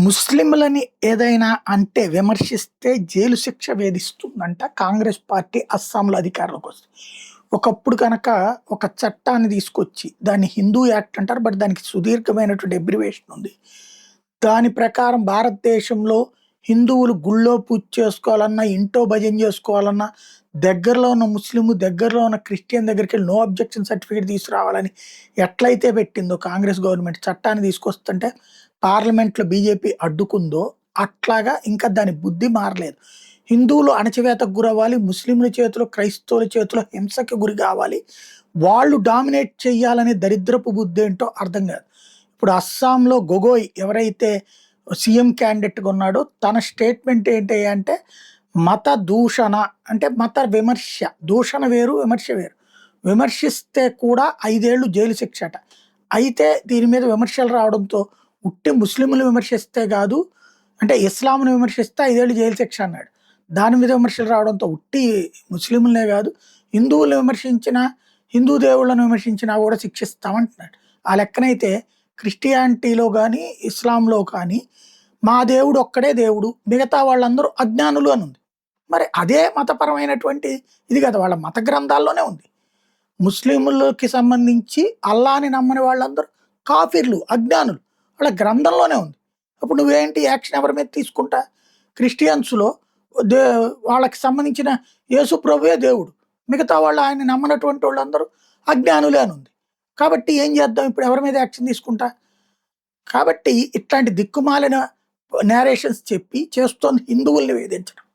ముస్లింలని ఏదైనా అంటే విమర్శిస్తే జైలు శిక్ష వేధిస్తుందంట కాంగ్రెస్ పార్టీ అస్సాంలో అధికారంలోకి వస్తుంది. ఒకప్పుడు కనుక ఒక చట్టాన్ని తీసుకొచ్చి దాన్ని హిందూ యాక్ట్ అంటారు. బట్ దానికి సుదీర్ఘమైనటువంటి అబ్రివేషన్ ఉంది. దాని ప్రకారం భారతదేశంలో హిందువులు గుళ్ళో పూజ చేసుకోవాలన్నా, ఇంట్లో భజన చేసుకోవాలన్నా, దగ్గరలో ఉన్న ముస్లిము, దగ్గరలో ఉన్న క్రిస్టియన్ దగ్గరికి వెళ్ళి నో అబ్జెక్షన్ సర్టిఫికేట్ తీసుకురావాలని ఎట్లయితే పెట్టిందో కాంగ్రెస్ గవర్నమెంట్ చట్టాన్ని తీసుకొస్తుంటే పార్లమెంట్లో బీజేపీ అడ్డుకుందో, అట్లాగా ఇంకా దాని బుద్ధి మారలేదు. హిందువులు అణచివేతకు గురవ్వాలి, ముస్లింల చేతిలో, క్రైస్తవుల చేతిలో హింసకి గురి కావాలి, వాళ్ళు డామినేట్ చెయ్యాలనే దరిద్రపు బుద్ధి ఏంటో అర్థం కాదు. ఇప్పుడు అస్సాంలో గొగోయ్ ఎవరైతే సీఎం క్యాండిడేట్గా ఉన్నాడో తన స్టేట్మెంట్ ఏంటి అంటే మత దూషణ అంటే మత విమర్శ, దూషణ వేరు విమర్శ వేరు. విమర్శిస్తే కూడా 5 ఏళ్ళు జైలు శిక్ష అట. అయితే దీని మీద విమర్శలు రావడంతో ఉట్టి ముస్లింలు విమర్శిస్తే కాదు, అంటే ఇస్లాంను విమర్శిస్తే 5 ఏళ్ళు జైలు శిక్ష అన్నాడు. దాని మీద విమర్శలు రావడంతో ఉట్టి ముస్లింలనే కాదు, హిందువులను విమర్శించినా, హిందూ దేవుళ్ళను విమర్శించినా కూడా శిక్షిస్తామంటున్నాడు. ఆ లెక్కనైతే క్రిస్టియానిటీలో కానీ ఇస్లాంలో కానీ మా దేవుడు ఒక్కడే దేవుడు, మిగతా వాళ్ళందరూ అజ్ఞానులు అని ఉంది. మరి అదే మతపరమైనటువంటి ఇది కదా, వాళ్ళ మత గ్రంథాల్లోనే ఉంది. ముస్లింలకి సంబంధించి అల్లాని నమ్మని వాళ్ళందరూ కాఫీర్లు, అజ్ఞానులు, వాళ్ళ గ్రంథంలోనే ఉంది. అప్పుడు నువ్వేంటి యాక్షన్ ఎవరి మీద తీసుకుంటా? క్రిస్టియన్స్లో దే వాళ్ళకి సంబంధించిన యేసు ప్రభువే దేవుడు, మిగతా వాళ్ళు ఆయన నమ్మనటువంటి వాళ్ళందరూ అజ్ఞానులే అని ఉంది. కాబట్టి ఏం చేద్దాం, ఇప్పుడు ఎవరి మీద యాక్షన్ తీసుకుంటా? కాబట్టి ఇట్లాంటి దిక్కుమాలిన నేరేషన్స్ చెప్పి చేస్తోంది హిందువుల్ని వేధించడం.